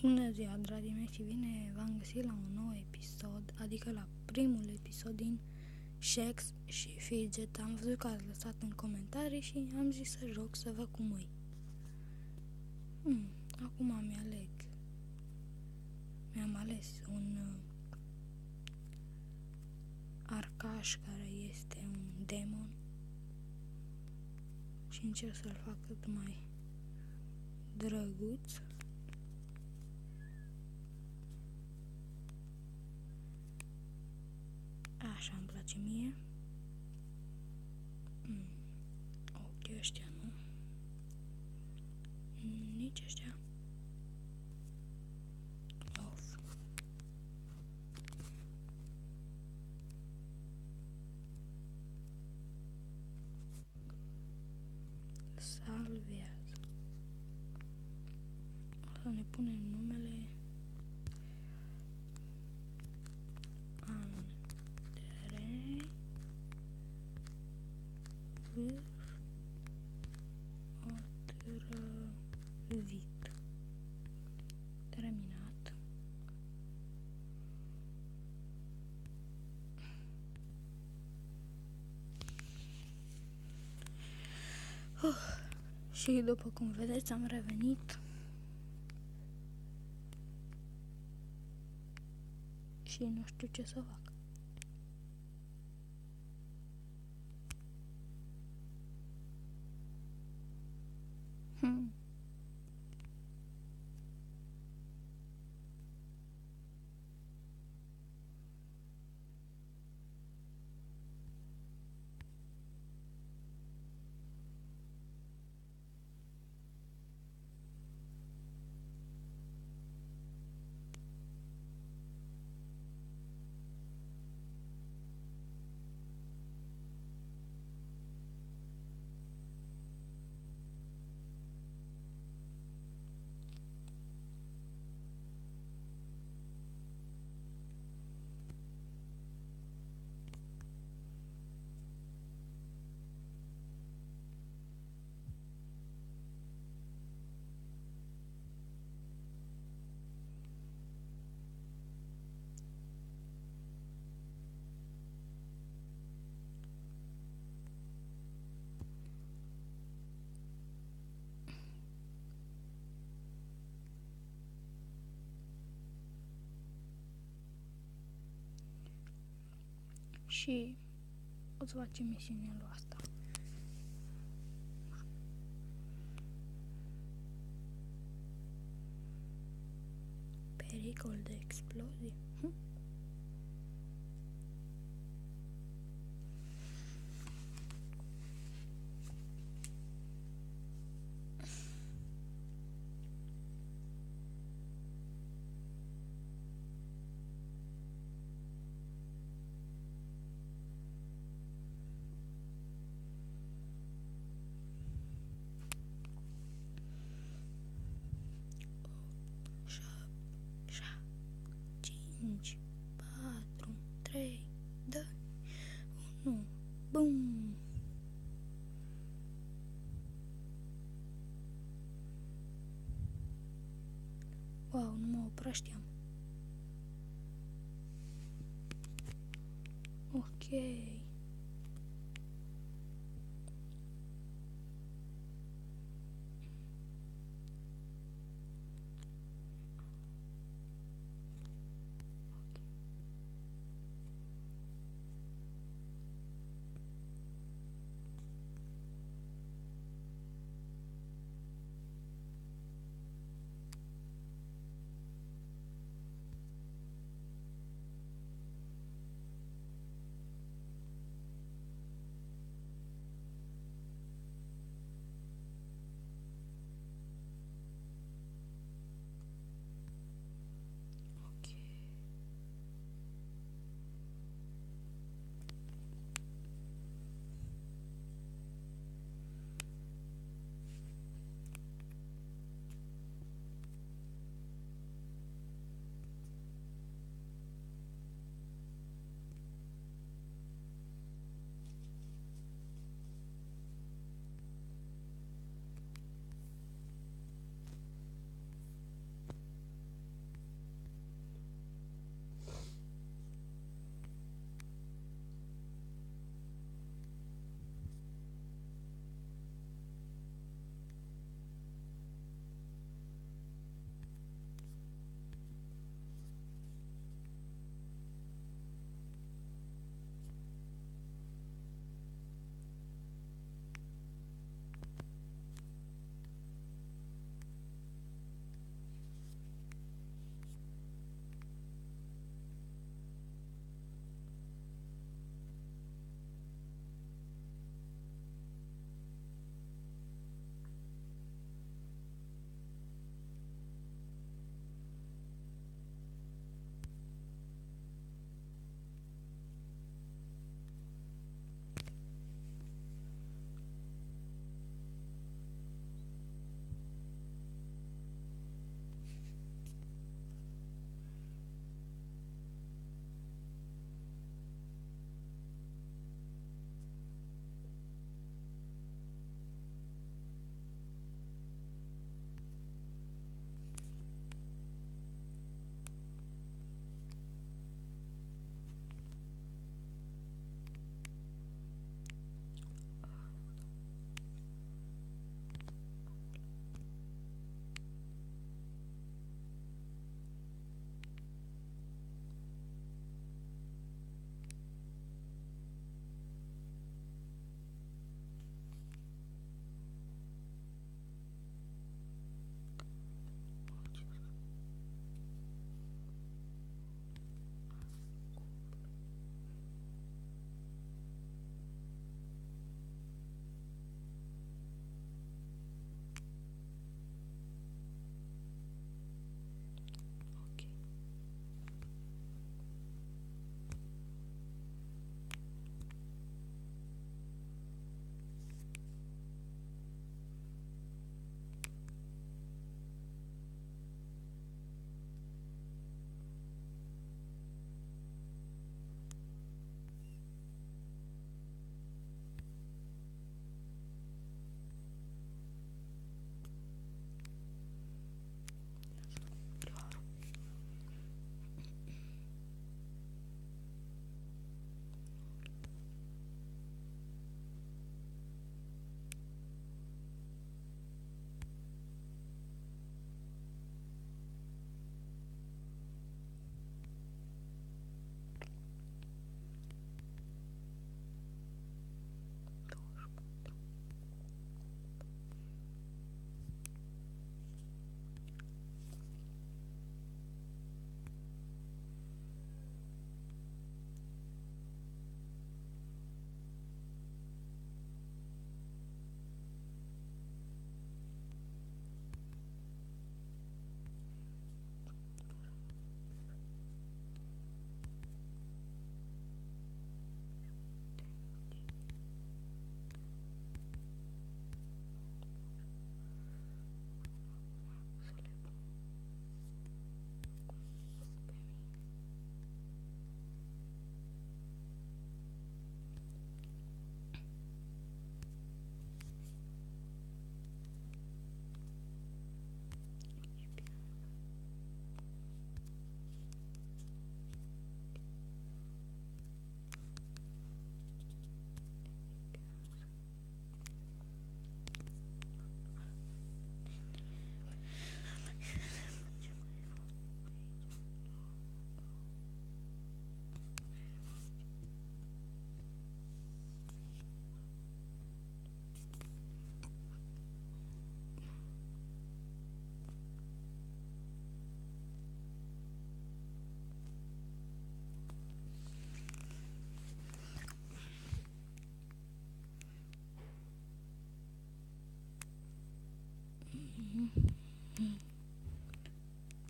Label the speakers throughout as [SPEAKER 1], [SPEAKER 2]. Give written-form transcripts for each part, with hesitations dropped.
[SPEAKER 1] Bună ziua, dragii mei, și bine v-am găsit la un nou episod, adică la primul episod din Shakes și Fidget. Am văzut că ați lăsat în comentarii și am zis să joc să văd cum e. Acum mi-am ales un arcaș care este un demon și încerc să-l fac cât mai drăguț. Așa îmi place mie. Ochii ăștia nu. Nici ăștia. Of. Salvează. O să ne punem numele Andrei Otrăvit. Terminat. Și după cum vedeți am revenit și nu știu ce să fac. Și o să facem misiunea lui asta. Pericol de explozie. Cinci, 4, 3, 2, 1, BUM! Wow, nu mă oprășteam. Ok.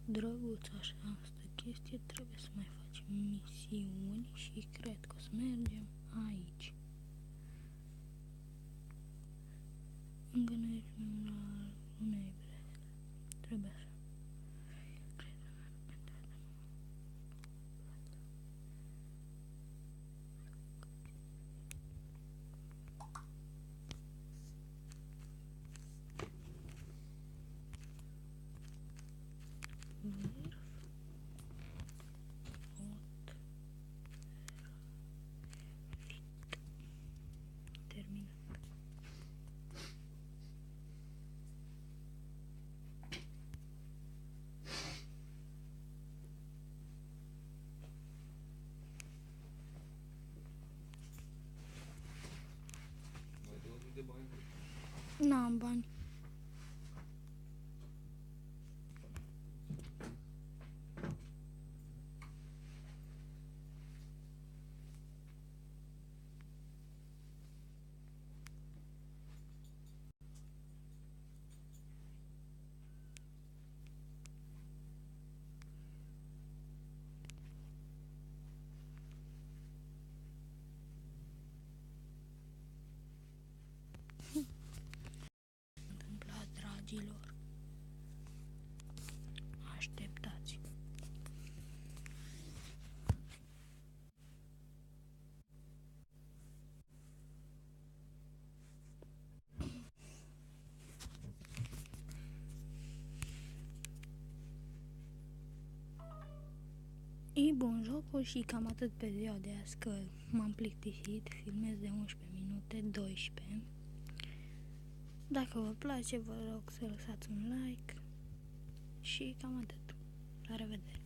[SPEAKER 1] Drăguț așa asta chestie, trebuie să mai facem misiuni și cred că o să mergem aici. Îngănești la unei brele. Trebuie să terminat. N-am bani. Întâmplat, dragilor. Așteptați. E bun jocul și cam atât pe ziua de azi, că m-am plictisit, filmez de 11 minute, 12. Dacă vă place, vă rog să lăsați un like și cam atât. La revedere!